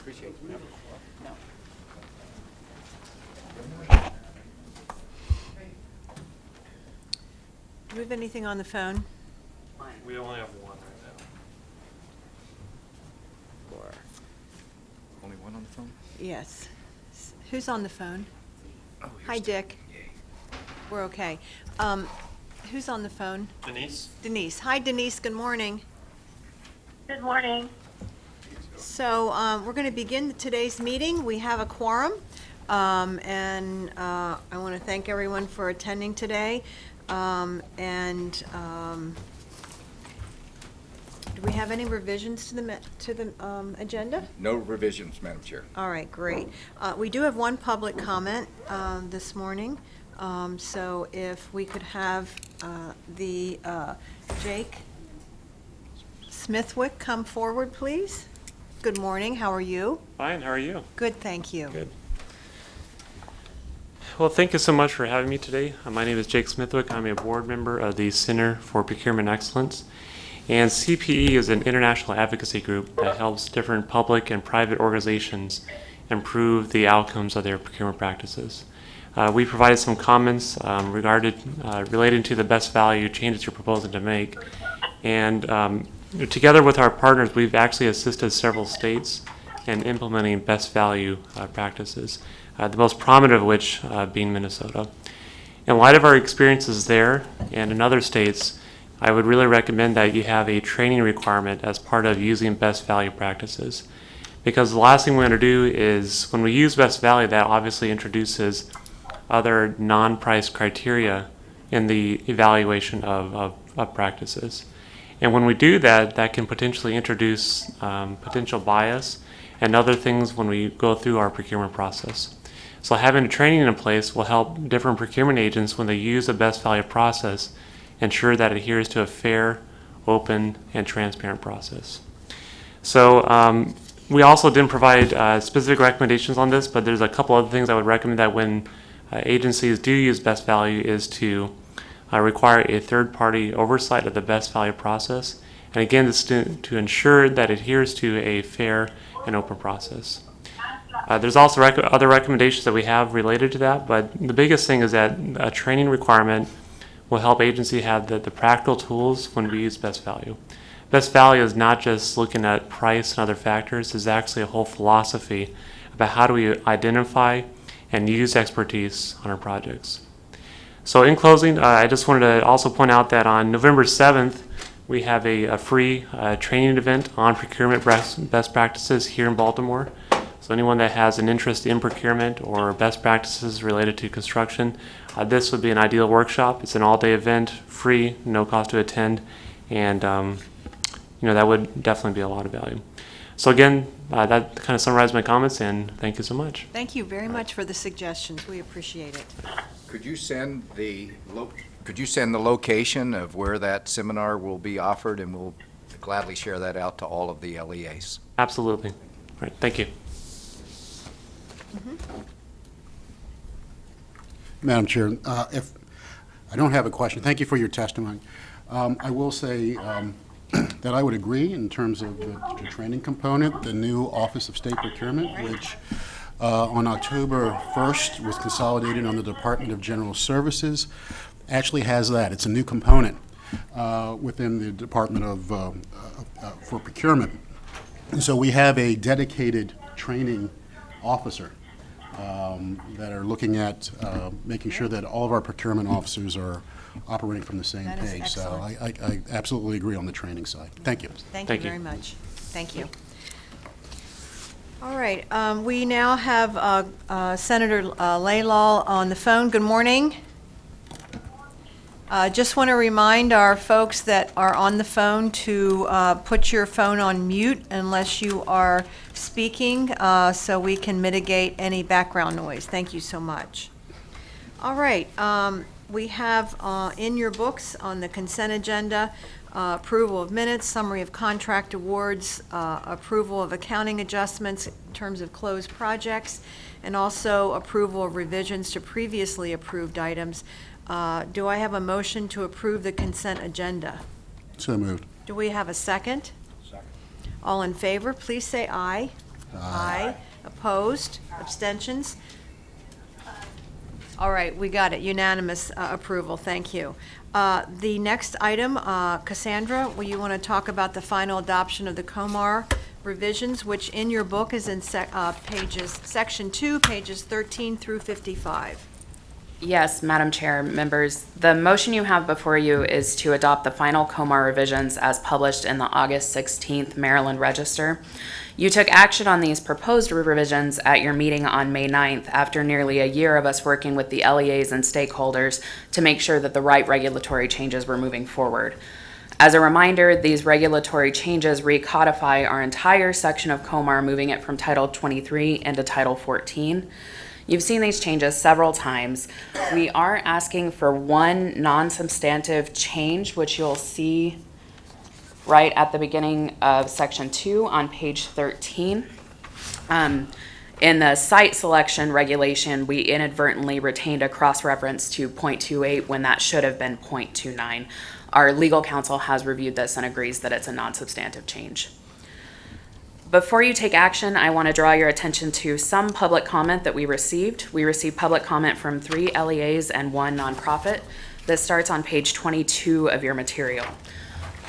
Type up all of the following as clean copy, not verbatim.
Appreciate it. No. Do we have anything on the phone? We only have one right now. Or, Only one on the phone? yes. Who's on the phone? Oh, Hi, here's Dick. Yay. We're okay. Who's on the phone? Denise? Denise. Hi, Denise. Good morning. Good morning. So we're going to begin today's meeting. We have a quorum, and I want to thank everyone for attending today. Do we have any revisions to the agenda? No revisions, Madam Chair. All right, great. We do have one public comment this morning. So if we could have the Jake Smithwick come forward, please. Good morning, how are you? Fine, how are you? Good, thank you. Good. Well, thank you so much for having me today. My name is Jake Smithwick. I'm a board member of the Center for Procurement Excellence. And CPE is an international advocacy group that helps different public and private organizations improve the outcomes of their procurement practices. We provided some comments related to the best value changes you're proposing to make. And together with our partners, we've actually assisted several states in implementing best value practices, the most prominent of which being Minnesota. In light of our experiences there and in other states, I would really recommend that you have a training requirement as part of using best value practices. Because the last thing we want to do is, when we use best value, that obviously introduces other non-price criteria in the evaluation of practices. And when we do that, that can potentially introduce potential bias and other things when we go through our procurement process. So having a training in place will help different procurement agents, when they use a best value process, ensure that it adheres to a fair, open, and transparent process. So we also didn't provide specific recommendations on this, but there's a couple other things I would recommend that when agencies do use best value is to require a third-party oversight of the best value process. And again, this to ensure that it adheres to a fair and open process. There's also other recommendations that we have related to that, but the biggest thing is that a training requirement will help agency have the practical tools when we use best value. Best value is not just looking at price and other factors, it's actually a whole philosophy about how do we identify and use expertise on our projects. So in closing, I just wanted to also point out that on November 7th, we have a free training event on procurement best practices here in Baltimore. So anyone that has an interest in procurement or best practices related to construction, this would be an ideal workshop. It's an all-day event, free, no cost to attend, and that would definitely be a lot of value. So again, that kind of summarized my comments, and thank you so much. Thank you very much for the suggestions. We appreciate it. Could you send the location of where that seminar will be offered, and we'll gladly share that out to all of the LEAs. Absolutely. All right, thank you. Madam Chair, if I don't have a question, thank you for your testimony. I will say that I would agree in terms of the training component, the new Office of State Procurement, which on October 1st was consolidated on the Department of General Services, actually has that. It's a new component within the Department for Procurement. And so we have a dedicated training officer that are looking at making sure that all of our procurement officers are operating from the same That is page. So excellent. I absolutely agree on the training side. Thank you. Thank you Thank you. very much. Thank you. All right, we now have Senator Laylal on the phone. Good morning. Just want to remind our folks that are on the phone to put your phone on mute unless you are speaking, so we can mitigate any background noise. Thank you so much. All right, we have in your books on the consent agenda, approval of minutes, summary of contract awards, approval of accounting adjustments in terms of closed projects, and also approval of revisions to previously approved items. Do I have a motion to approve the consent agenda? So moved. Do we have a second? Second. All in favor, please say aye. Aye. Opposed? Abstentions? All right, we got it. Unanimous approval. Thank you. The next item, Cassandra, will you want to talk about the final adoption of the COMAR revisions, which in your book is in section 2, pages 13 through 55. Yes, Madam Chair, members, the motion you have before you is to adopt the final COMAR revisions as published in the August 16th Maryland Register. You took action on these proposed revisions at your meeting on May 9th after nearly a year of us working with the LEAs and stakeholders to make sure that the right regulatory changes were moving forward. As a reminder, these regulatory changes recodify our entire section of COMAR, moving it from Title 23 into Title 14. You've seen these changes several times. We are asking for one non-substantive change, which you'll see right at the beginning of Section 2 on page 13. In the site selection regulation, we inadvertently retained a cross-reference to .28 when that should have been .29. Our legal counsel has reviewed this and agrees that it's a non-substantive change. Before you take action, I want to draw your attention to some public comment that we received. We received public comment from 3 LEAs and 1 nonprofit. This starts on page 22 of your material.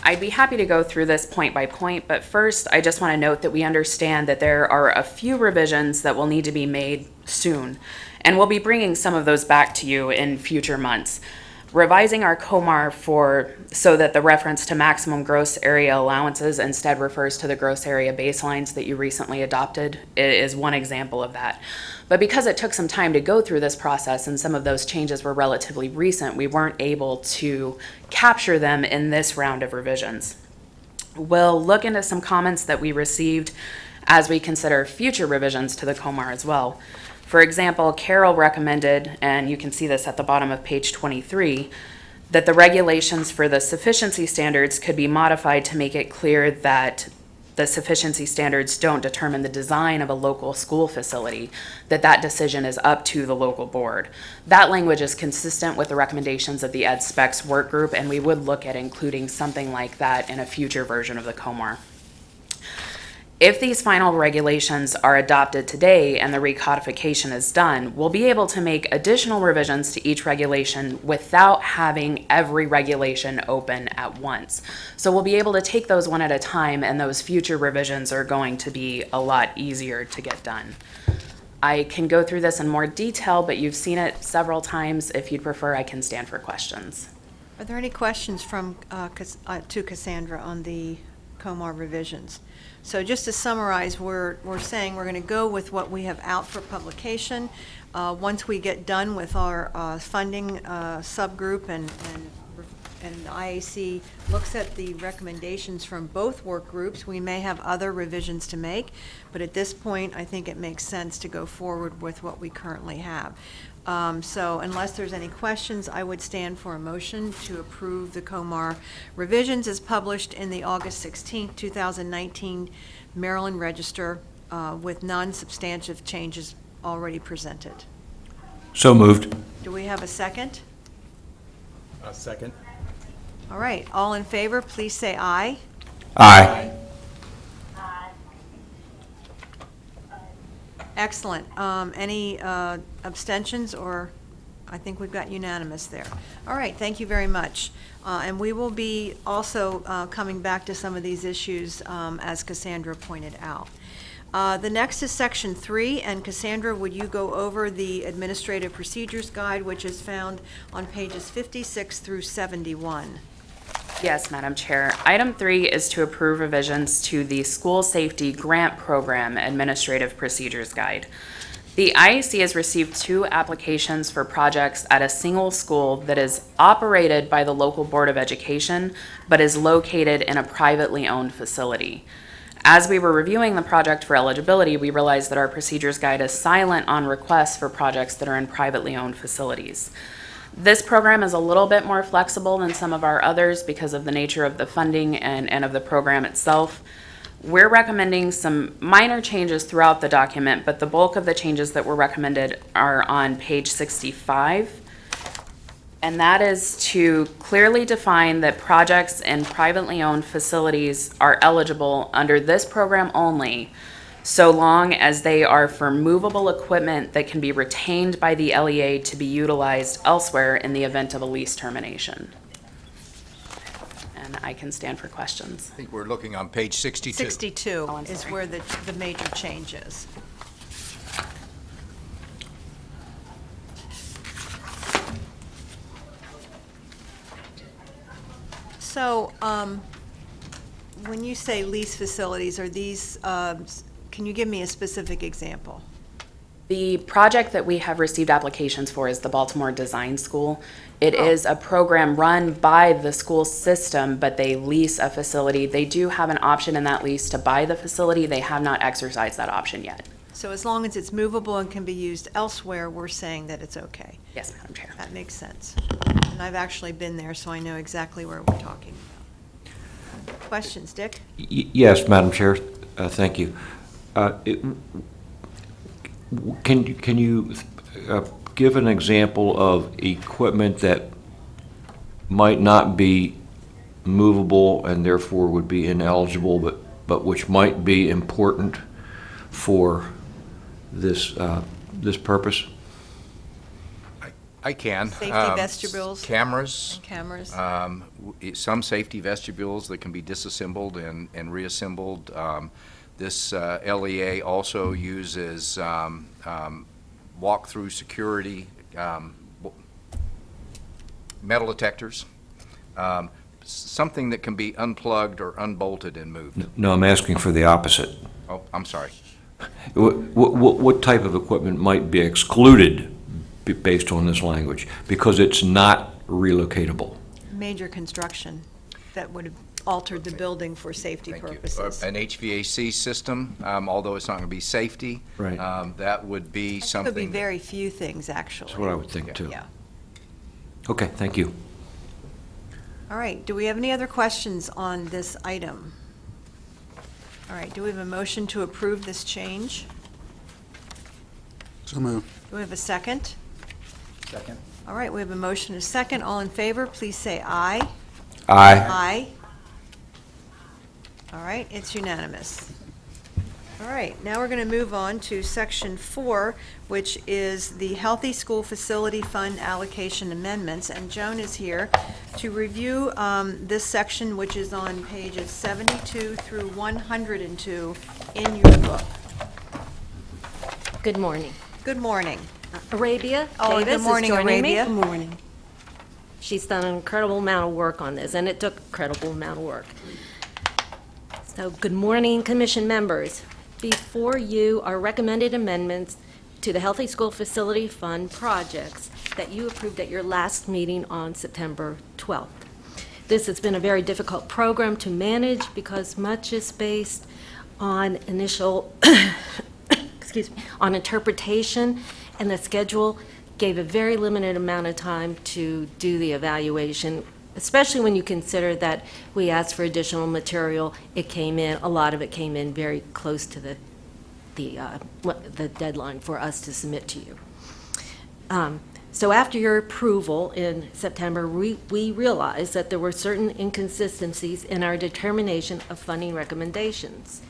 I'd be happy to go through this point by point, but first, I just want to note that we understand that there are a few revisions that will need to be made soon, and we'll be bringing some of those back to you in future months. Revising our COMAR so that the reference to maximum gross area allowances instead refers to the gross area baselines that you recently adopted is one example of that. But because it took some time to go through this process and some of those changes were relatively recent, we weren't able to capture them in this round of revisions. We'll look into some comments that we received as we consider future revisions to the COMAR as well. For example, Carol recommended, and you can see this at the bottom of page 23, that the regulations for the sufficiency standards could be modified to make it clear that the sufficiency standards don't determine the design of a local school facility, that decision is up to the local board. That language is consistent with the recommendations of the Ed Specs work group, and we would look at including something like that in a future version of the COMAR. If these final regulations are adopted today and the recodification is done, we'll be able to make additional revisions to each regulation without having every regulation open at once. So we'll be able to take those one at a time, and those future revisions are going to be a lot easier to get done. I can go through this in more detail, but you've seen it several times. If you'd prefer, I can stand for questions. Are there any questions from to Cassandra on the COMAR revisions? So just to summarize, we're saying we're going to go with what we have out for publication. Once we get done with our funding subgroup and IAC looks at the recommendations from both work groups, we may have other revisions to make, but at this point, I think it makes sense to go forward with what we currently have. So unless there's any questions, I would stand for a motion to approve the COMAR revisions as published in the August 16, 2019 Maryland Register with non-substantive changes already presented. So moved. Do we have a second? Second. All right, all in favor, please say aye. Aye. Excellent. Any abstentions, or I think we've got unanimous there. All right, thank you very much. And we will be also coming back to some of these issues as Cassandra pointed out. The next is Section 3, and Cassandra, would you go over the Administrative Procedures Guide, which is found on pages 56 through 71? Yes, Madam Chair. Item 3 is to approve revisions to the School Safety Grant Program Administrative Procedures Guide. The IAC has received 2 applications for projects at a single school that is operated by the local Board of Education, but is located in a privately owned facility. As we were reviewing the project for eligibility, we realized that our procedures guide is silent on requests for projects that are in privately owned facilities. This program is a little bit more flexible than some of our others because of the nature of the funding and of the program itself. We're recommending some minor changes throughout the document, but the bulk of the changes that were recommended are on page 65. And that is to clearly define that projects in privately owned facilities are eligible under this program only so long as they are for movable equipment that can be retained by the LEA to be utilized elsewhere in the event of a lease termination. And I can stand for questions. I think we're looking on page 62. 62 Oh, I'm is sorry. where the major change is. So, when you say lease facilities, are these, can you give me a specific example? The project that we have received applications for is the Baltimore Design School. It Oh. is a program run by the school system, but they lease a facility. They do have an option in that lease to buy the facility. They have not exercised that option yet. So as long as it's movable and can be used elsewhere, we're saying that it's okay. Yes, Madam Chair. That makes sense. And I've actually been there, so I know exactly where we're talking about. Questions, Dick? Yes, Madam Chair, thank you. Can you give an example of equipment that might not be movable and therefore would be ineligible, but which might be important for this purpose? I can. Safety vestibules. Cameras. Cameras? Some safety vestibules that can be disassembled and reassembled. This LEA also uses walk-through security metal detectors, something that can be unplugged or unbolted and moved. No, I'm asking for the opposite. Oh, I'm sorry. What type of equipment might be excluded based on this language? Because it's not relocatable. Major construction that would have altered the building for safety Thank you. purposes. An HVAC system, although it's not going to be safety. Right. That would be Could something. be very few things, actually. That's what I would think, too. Yeah. Okay, thank you. All right, do we have any other questions on this item? All right, do we have a motion to approve this change? So moved. Do we have a second? Second. All right, we have a motion and a second. All in favor, please say aye. Aye. Aye. All right, it's unanimous. All right, now we're going to move on to Section 4, which is the Healthy School Facility Fund Allocation Amendments. And Joan is here to review this section, which is on pages 72 through 102 in your book. Good morning. Good morning. Arabia Oh, Davis good morning, is joining me. Arabia. Good morning. She's done an incredible amount of work on this, and it took an incredible amount of work. So, good morning, Commission members. Before you are recommended amendments to the Healthy School Facility Fund projects that you approved at your last meeting on September 12th. This has been a very difficult program to manage because much is based on initial, excuse me, on interpretation, and the schedule gave a very limited amount of time to do the evaluation, especially when you consider that we asked for additional material. It came in, a lot of it came in very close to the deadline for us to submit to you. So after your approval in September, we realized that there were certain inconsistencies in our determination of funding recommendations.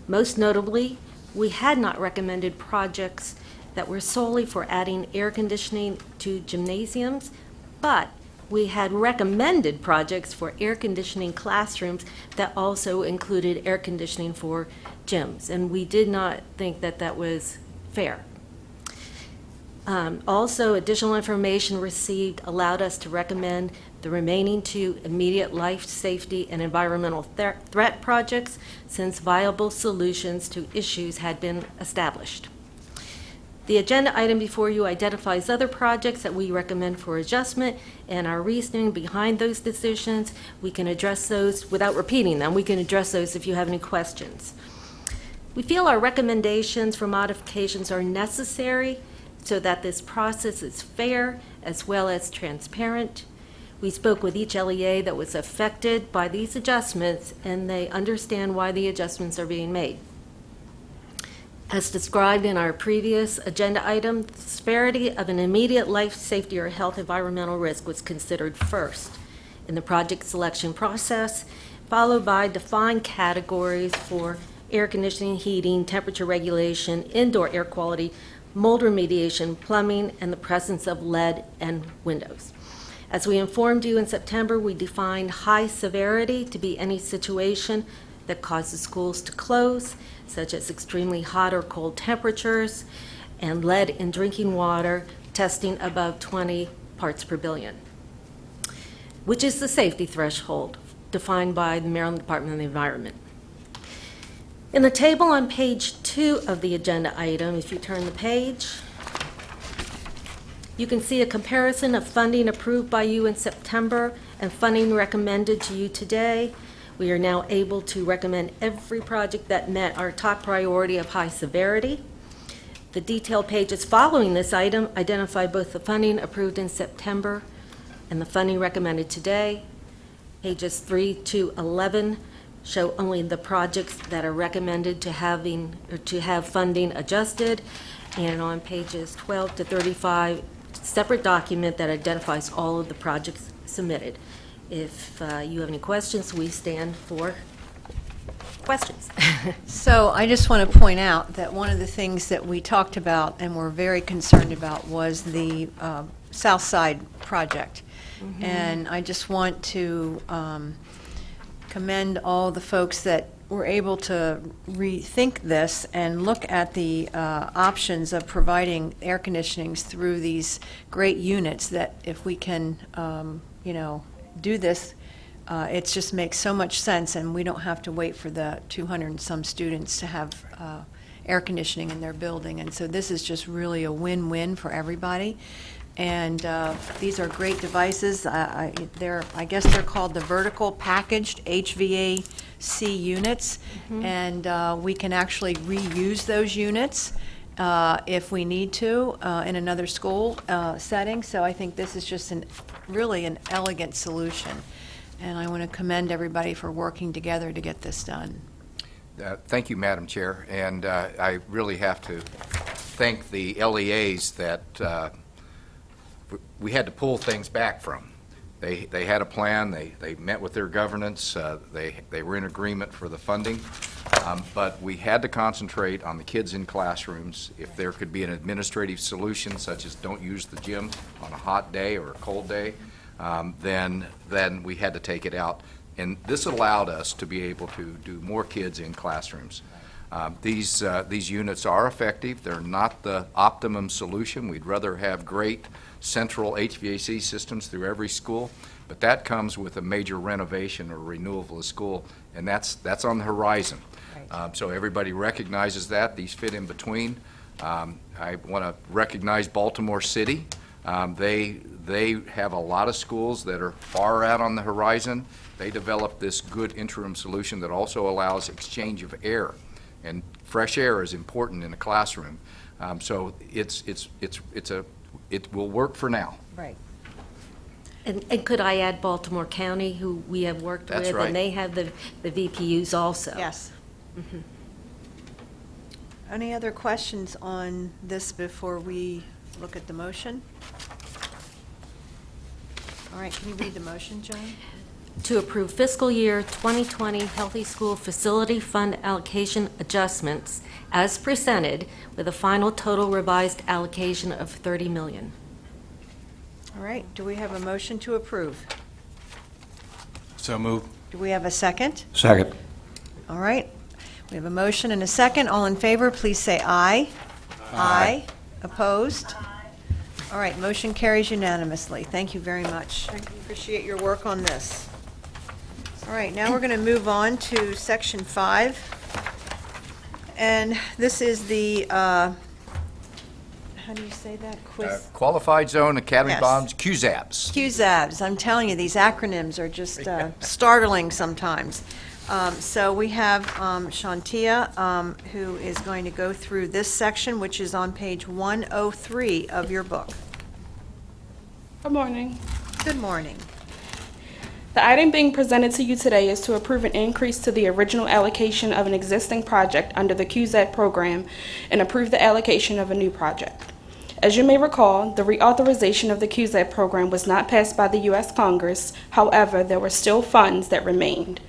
Most notably, we had not recommended projects that were solely for adding air conditioning to gymnasiums, but we had recommended projects for air conditioning classrooms that also included air conditioning for gyms, and we did not think that that was fair. Also, additional information received allowed us to recommend the remaining two immediate life safety and environmental threat projects, since viable solutions to issues had been established. The agenda item before you identifies other projects that we recommend for adjustment, and our reasoning behind those decisions. We can address those without repeating them. We can address those if you have any questions. We feel our recommendations for modifications are necessary so that this process is fair as well as transparent. We spoke with each LEA that was affected by these adjustments, and they understand why the adjustments are being made. As described in our previous agenda item, the disparity of an immediate life safety or health environmental risk was considered first in the project selection process, followed by defined categories for air conditioning, heating, temperature regulation, indoor air quality, mold remediation, plumbing, and the presence of lead and windows. As we informed you in September, we defined high severity to be any situation that causes schools to close, such as extremely hot or cold temperatures, and lead in drinking water testing above 20 parts per billion, which is the safety threshold defined by the Maryland Department of the Environment. In the table on page 2 of the agenda item, if you turn the page, you can see a comparison of funding approved by you in September and funding recommended to you today. We are now able to recommend every project that met our top priority of high severity. The detailed pages following this item identify both the funding approved in September and the funding recommended today. Pages 3 to 11 show only the projects that are recommended to have funding adjusted, and on pages 12 to 35, separate document that identifies all of the projects submitted. If you have any questions, we stand for questions. So I just want to point out that one of the things that we talked about and were very concerned about was the South Side project. And I just want to commend all the folks that were able to rethink this and look at the options of providing air conditionings through these great units, that if we can, do this, it just makes so much sense, and we don't have to wait for the 200 and some students to have air conditioning in their building. And so this is just really a win-win for everybody. And these are great devices. I guess they're called the vertical packaged HVAC units, and we can actually reuse those units if we need to in another school setting. So I think this is just really an elegant solution, and I want to commend everybody for working together to get this done. Thank you, Madam Chair, and I really have to thank the LEAs that we had to pull things back from. They had a plan, they met with their governance, they were in agreement for the funding, but we had to concentrate on the kids in classrooms. If there could be an administrative solution, such as don't use the gym on a hot day or a cold day, then we had to take it out. And this allowed us to be able to do more kids in classrooms. These units are effective. They're not the optimum solution. We'd rather have great central HVAC systems through every school, but that comes with a major renovation or renewal of the school, and that's on the horizon. Right. So everybody recognizes that. These fit in between. I want to recognize Baltimore City. They have a lot of schools that are far out on the horizon. They developed this good interim solution that also allows exchange of air, and fresh air is important in a classroom. So it will work for now. Right. And could I add Baltimore County, who we have worked That's with? right. And they have the VPUs also. Yes. Any other questions on this before we look at the motion? All right, can you read the motion, Joan? To approve fiscal year 2020 Healthy School Facility Fund allocation adjustments as presented, with a final total revised allocation of $30 million. All right, do we have a motion to approve? So move. Do we have a second? Second. All right, we have a motion and a second. All in favor, please say aye. Aye. Opposed? All right, motion carries unanimously. Thank you very much. Appreciate your work on this. All right, now we're going to move on to Section 5. And this is the, how do you say that? Quiz? Qualified Zone Academy Yes. Bonds, QZABs. QZABs. I'm telling you, these acronyms are just startling sometimes. So we have Shantia, who is going to go through this section, which is on page 103 of your book. Good morning. Good morning. The item being presented to you today is to approve an increase to the original allocation of an existing project under the QZED program and approve the allocation of a new project. As you may recall, the reauthorization of the QZED program was not passed by the U.S. Congress. However, there were still funds that remained.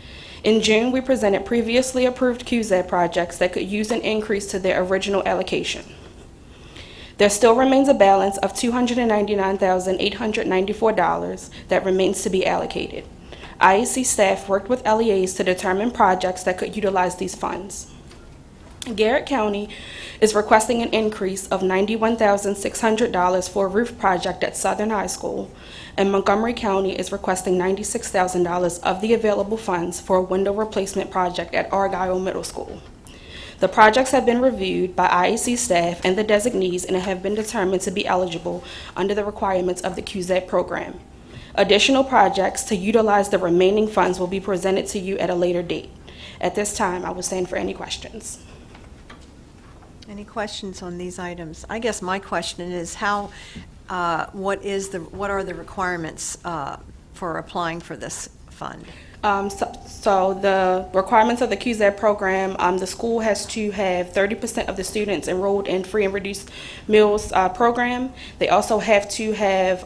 In June, we presented previously approved QZ projects that could use an increase to their original allocation. There still remains a balance of $299,894 that remains to be allocated. IAC staff worked with LEAs to determine projects that could utilize these funds. Garrett County is requesting an increase of $91,600 for a roof project at Southern High School, and Montgomery County is requesting $96,000 of the available funds for a window replacement project at Argyle Middle School. The projects have been reviewed by IAC staff and the designees and have been determined to be eligible under the requirements of the QZ program. Additional projects to utilize the remaining funds will be presented to you at a later date. At this time, I will stand for any questions. Any questions on these items? I guess my question is what are the requirements for applying for this fund? So the requirements of the QZ program, the school has to have 30% of the students enrolled in free and reduced meals program. They also have to have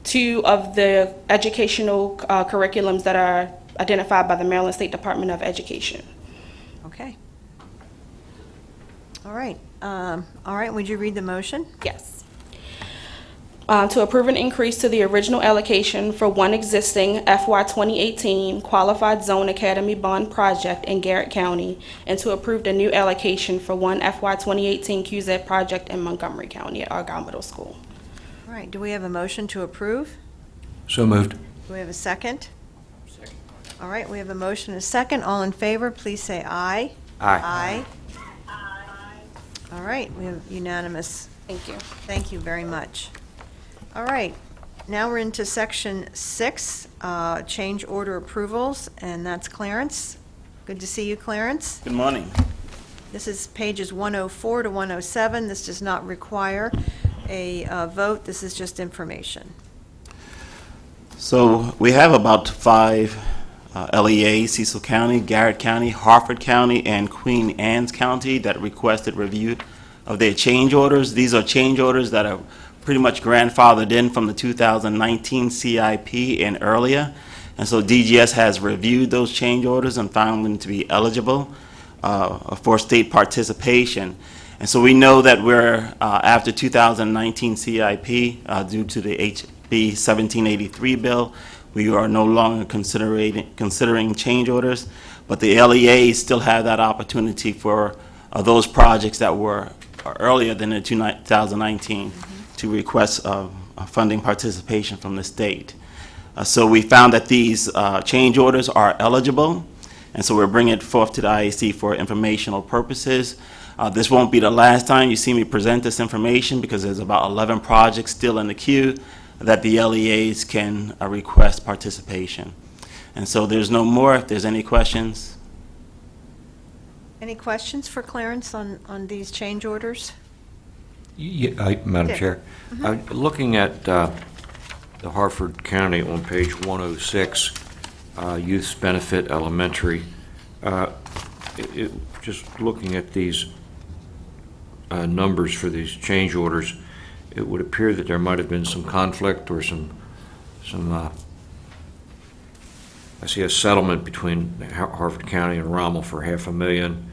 2 of the educational curriculums that are identified by the Maryland State Department of Education. Okay. All right. Would you read the motion? Yes. To approve an increase to the original allocation for one existing FY 2018 Qualified Zone Academy Bond project in Garrett County, and to approve the new allocation for one FY 2018 QZ project in Montgomery County at Argyle Middle School. All right. Do we have a motion to approve? So moved. Do we have a second? Second. All right. We have a motion and a second. All in favor, please say aye. Aye. Aye. All right. We have unanimous. Thank you. Thank you very much. All right, now we're into section 6, change order approvals, and that's Clarence. Good to see you, Clarence. Good morning. This is pages 104 to 107. This does not require a vote. This is just information. So we have about 5 LEAs, Cecil County, Garrett County, Harford County, and Queen Anne's County that requested review of their change orders. These are change orders that are pretty much grandfathered in from the 2019 CIP and earlier. And so DGS has reviewed those change orders and found them to be eligible for state participation. And so we know that we're after 2019 CIP, due to the HB 1783 bill, we are no longer considering change orders, but the LEAs still have that opportunity for those projects that were earlier than the 2019 to request funding participation from the state. So we found that these change orders are eligible, and so we're bringing it forth to the IAC for informational purposes. This won't be the last time you see me present this information, because there's about 11 projects still in the queue that the LEAs can request participation. And so there's no more. If there's any questions. Any questions for Clarence on these change orders? Madam Dick. Chair, looking at the Harford County on page 106, Youth Benefit Elementary, just looking at these numbers for these change orders, it would appear that there might have been some conflict or some I see a settlement between Harford County and Rommel for $500,000.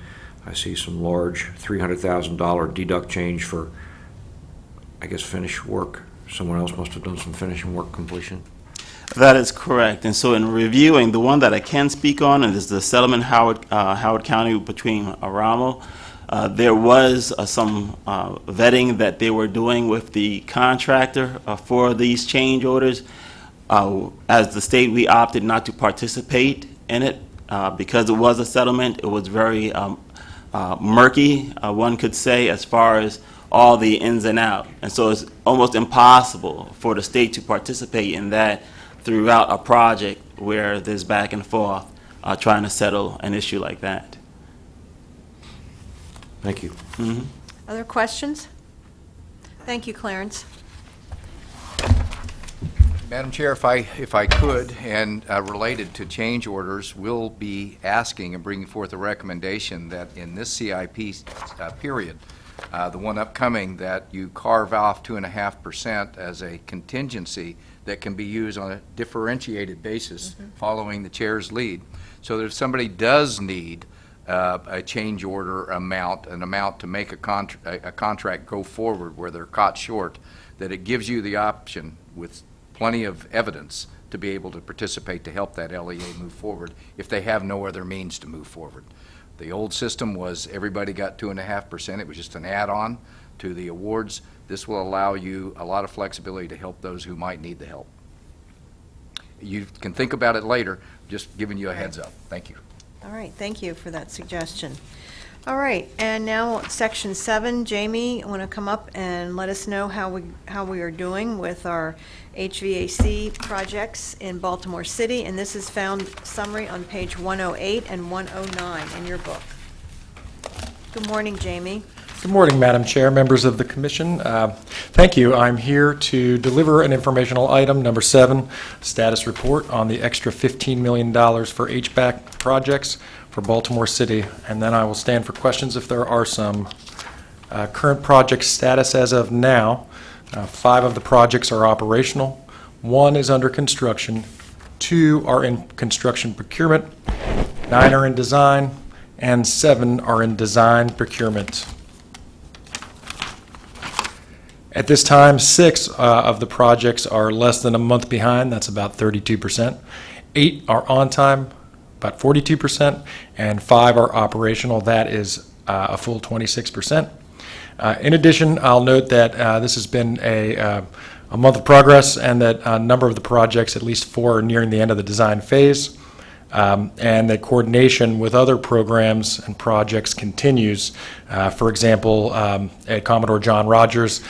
I see some large $300,000 deduct change for, I guess, finish work. Someone else must have done some finishing work completion. That is correct. And so in reviewing, the one that I can speak on is the settlement Howard County between Rommel. There was some vetting that they were doing with the contractor for these change orders. As the state, we opted not to participate in it because it was a settlement. It was very murky, one could say, as far as all the ins and outs. And so it's almost impossible for the state to participate in that throughout a project where there's back and forth trying to settle an issue like that. Thank you. Mm-hmm. Other questions? Thank you, Clarence. Madam Chair, if I could, and related to change orders, we'll be asking and bringing forth a recommendation that in this CIP period, the one upcoming, that you carve off 2.5% as a contingency that can be used on a differentiated basis following the chair's lead. So that if somebody does need a change order amount, an amount to make a contract go forward where they're caught short, that it gives you the option with plenty of evidence to be able to participate to help that LEA move forward if they have no other means to move forward. The old system was everybody got 2.5%. It was just an add-on to the awards. This will allow you a lot of flexibility to help those who might need the help. You can think about it later, just giving you a heads up. Thank you. All right, thank you for that suggestion. All right, and now Section 7, Jamie, want to come up and let us know how we are doing with our HVAC projects in Baltimore City, and this is found summary on page 108 and 109 in your book. Good morning, Jamie. Good morning, Madam Chair, members of the Commission. Thank you. I'm here to deliver an informational item, number 7, status report on the extra $15 million for HVAC projects for Baltimore City, and then I will stand for questions if there are some. Current project status as of now, 5 of the projects are operational, 1 is under construction, 2 are in construction procurement, 9 are in design, and 7 are in design procurement. At this time, 6 of the projects are less than a month behind. That's about 32%. 8 are on time, about 42%, and 5 are operational. That is a full 26%. In addition, I'll note that this has been a month of progress, and that a number of the projects, at least 4, are nearing the end of the design phase. And that coordination with other programs and projects continues. For example, at Commodore John Rogers,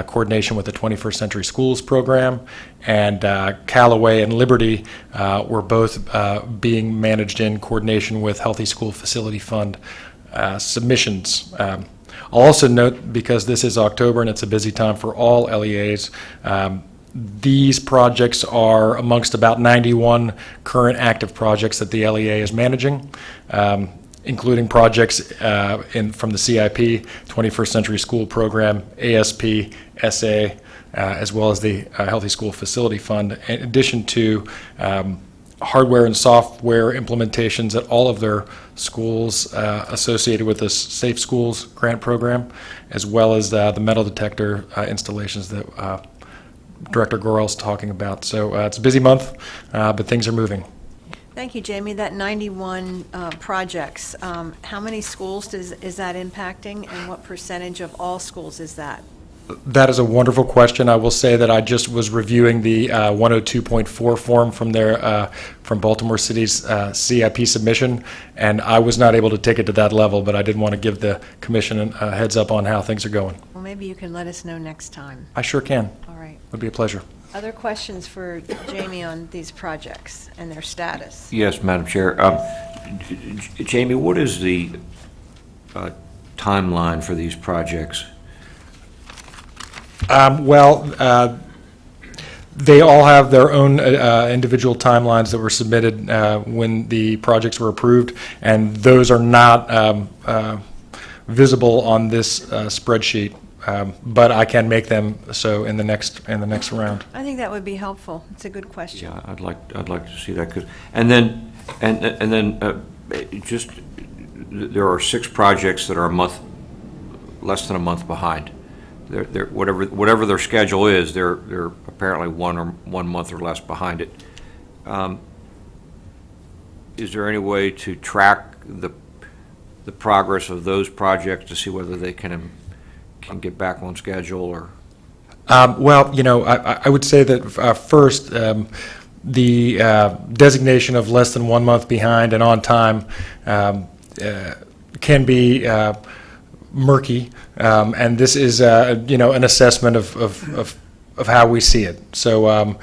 coordination with the 21st Century Schools program, and Callaway and Liberty were both being managed in coordination with Healthy School Facility Fund submissions. I'll also note, because this is October and it's a busy time for all LEAs, these projects are amongst about 91 current active projects that the LEA is managing, including projects from the CIP, 21st Century School Program, ASP, SA, as well as the Healthy School Facility Fund, in addition to hardware and software implementations at all of their schools associated with the Safe Schools grant program, as well as the metal detector installations that Director Gorel's talking about. So it's a busy month, but things are moving. Thank you, Jamie. That 91 projects, how many schools is that impacting, and what percentage of all schools is that? That is a wonderful question. I will say that I just was reviewing the 102.4 form from Baltimore City's CIP submission, and I was not able to take it to that level, but I did want to give the Commission a heads up on how things are going. Well, maybe you can let us know next time. I sure can. All right. It would be a pleasure. Other questions for Jamie on these projects and their status? Yes, Madam Chair. Jamie, what is the timeline for these projects? They all have their own individual timelines that were submitted when the projects were approved, and those are not visible on this spreadsheet. But I can make them so in the next round. I think that would be helpful. It's a good question. Yeah, I'd like to see that. And then just there are 6 projects that are less than a month behind. They're whatever their schedule is, they're apparently 1 month or less behind it. Is there any way to track the progress of those projects to see whether they can get back on schedule, or? Well, I would say that first, the designation of less than 1 month behind and on time can be murky, and this is an assessment of how we see it. So,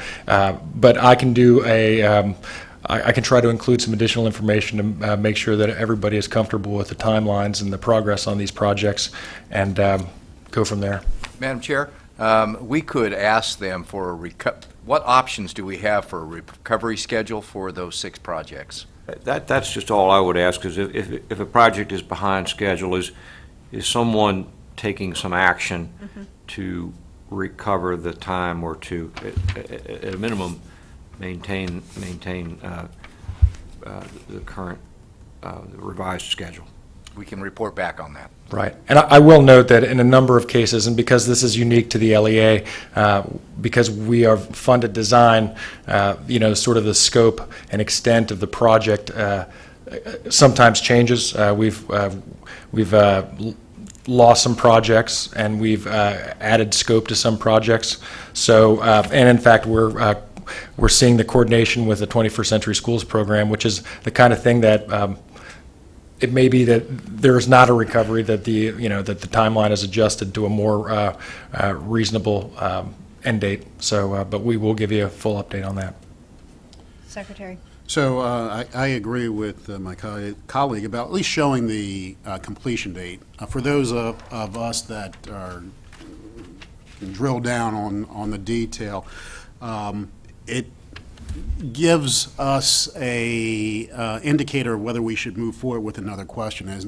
but I can do I can try to include some additional information to make sure that everybody is comfortable with the timelines and the progress on these projects, and go from there. Madam Chair, we could ask them for what options do we have for a recovery schedule for those 6 projects? That's just all I would ask, because if a project is behind schedule, is someone taking some action to recover the time or to, at a minimum, maintain the current revised schedule. We can report back on that. Right. And I will note that in a number of cases, and because this is unique to the LEA, because we are funded design, sort of the scope and extent of the project sometimes changes. We've lost some projects, and we've added scope to some projects. So, and in fact, we're seeing the coordination with the 21st Century Schools program, which is the kind of thing that it may be that there's not a recovery, that the timeline is adjusted to a more reasonable end date. So, but we will give you a full update on that. Secretary. So I agree with my colleague about at least showing the completion date. For those of us that are drill down on the detail, it gives us a indicator of whether we should move forward with another question. As,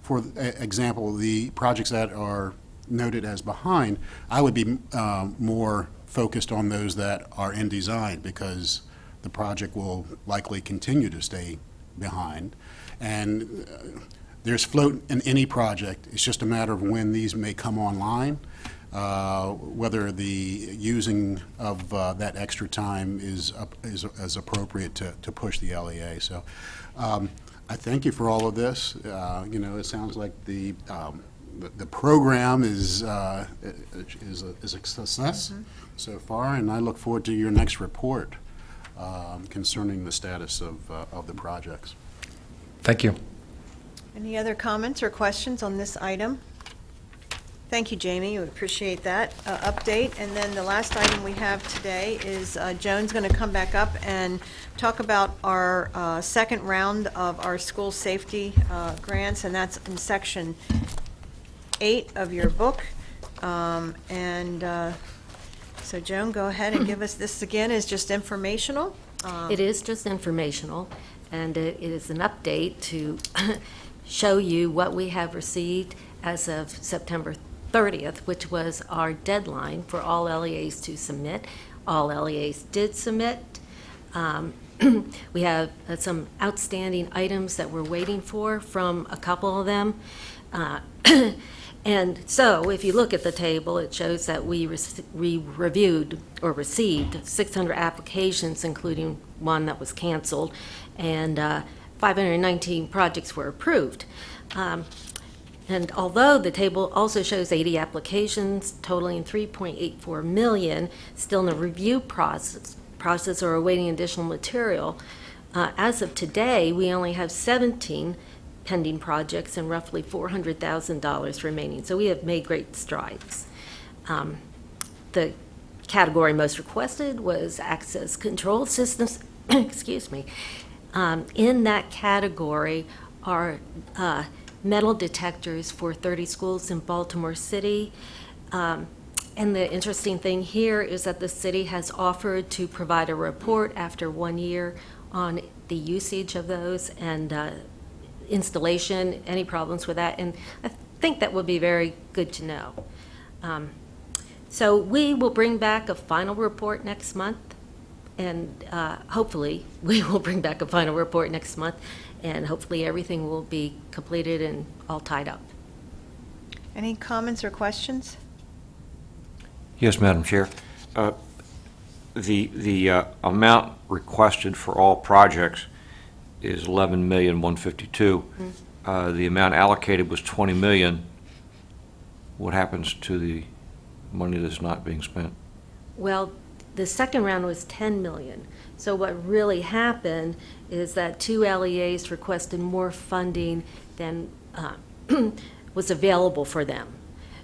for example, the projects that are noted as behind, I would be more focused on those that are in design, because the project will likely continue to stay behind. And there's float in any project. It's just a matter of when these may come online, whether the using of that extra time is appropriate to push the LEA. So I thank you for all of this. It sounds like the program is a success so far, and I look forward to your next report concerning the status of the projects. Thank you. Any other comments or questions on this item? Thank you, Jamie. We appreciate that update. And then the last item we have today is Joan's going to come back up and talk about our second round of our school safety grants, and that's in section 8 of your book. So Joan, go ahead and give us, this again is just informational. It is just informational, and it is an update to show you what we have received as of September 30th, which was our deadline for all LEAs to submit. All LEAs did submit. We have some outstanding items that we're waiting for from a couple of them. And so, if you look at the table, it shows that we reviewed or received 600 applications, including one that was canceled, and 519 projects were approved. And although the table also shows 80 applications totaling $3.84 million still in the review process or awaiting additional material, as of today, we only have 17 pending projects and roughly $400,000 remaining. So we have made great strides. The category most requested was access control systems. Excuse me. In that category are metal detectors for 30 schools in Baltimore City. And the interesting thing here is that the city has offered to provide a report after 1 year on the usage of those and installation, any problems with that, and I think that would be very good to know. So we will bring back a final report next month, and hopefully we will bring back a final report next month, and hopefully everything will be completed and all tied up. Any comments or questions? Yes, Madam Chair. The amount requested for all projects is $11,152,000. The amount allocated was $20 million. What happens to the money that's not being spent? Well, the second round was $10 million. So what really happened is that 2 LEAs requested more funding than was available for them.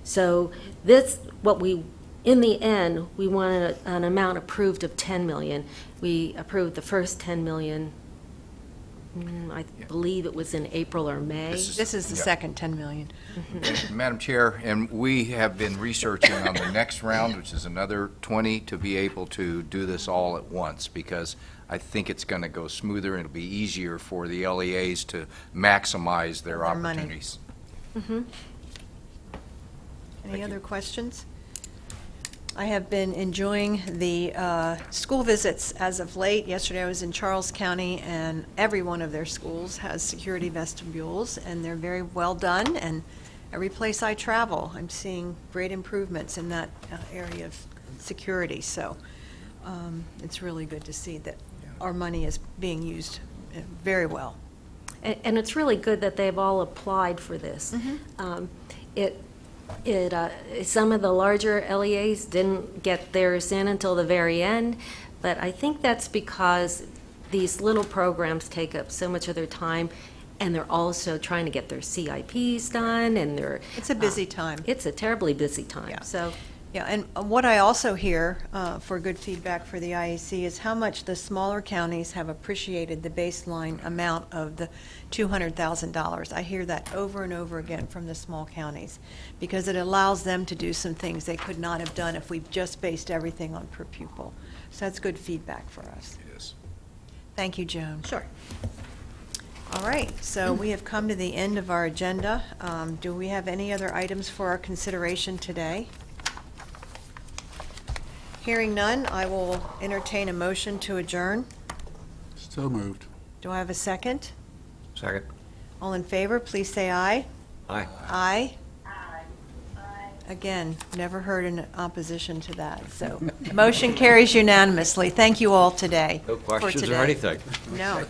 So this, in the end, we wanted an amount approved of $10 million. We approved the first $10 million. I believe it was in April or May. This is the second 10 million. Madam Chair, and we have been researching on the next round, which is another 20, to be able to do this all at once, because I think it's going to go smoother and it'll be easier for the LEAs to maximize their money. opportunities. Any other questions? I have been enjoying the school visits as of late. Yesterday I was in Charles County, and every one of their schools has security vestibules, and they're very well done. And every place I travel, I'm seeing great improvements in that area of security. So it's really good to see that our money is being used very well. And it's really good that they've all applied for this. Some of the larger LEAs didn't get theirs in until the very end, but I think that's because these little programs take up so much of their time, and they're also trying to get their CIPs done, and they're... It's a busy time. It's a terribly busy time, Yeah. so... Yeah, and what I also hear for good feedback for the IAC is how much the smaller counties have appreciated the baseline amount of the $200,000. I hear that over and over again from the small counties, because it allows them to do some things they could not have done if we just based everything on per pupil. So that's good feedback for us. It is. Thank you, Joan. Sure. All right, so we have come to the end of our agenda. Do we have any other items for our consideration today? Hearing none, I will entertain a motion to adjourn. So moved. Do I have a second? Second. All in favor, please say aye. Aye. Aye. Again, never heard an opposition to that, so motion carries unanimously. Thank you all today. No for questions or today. anything. No.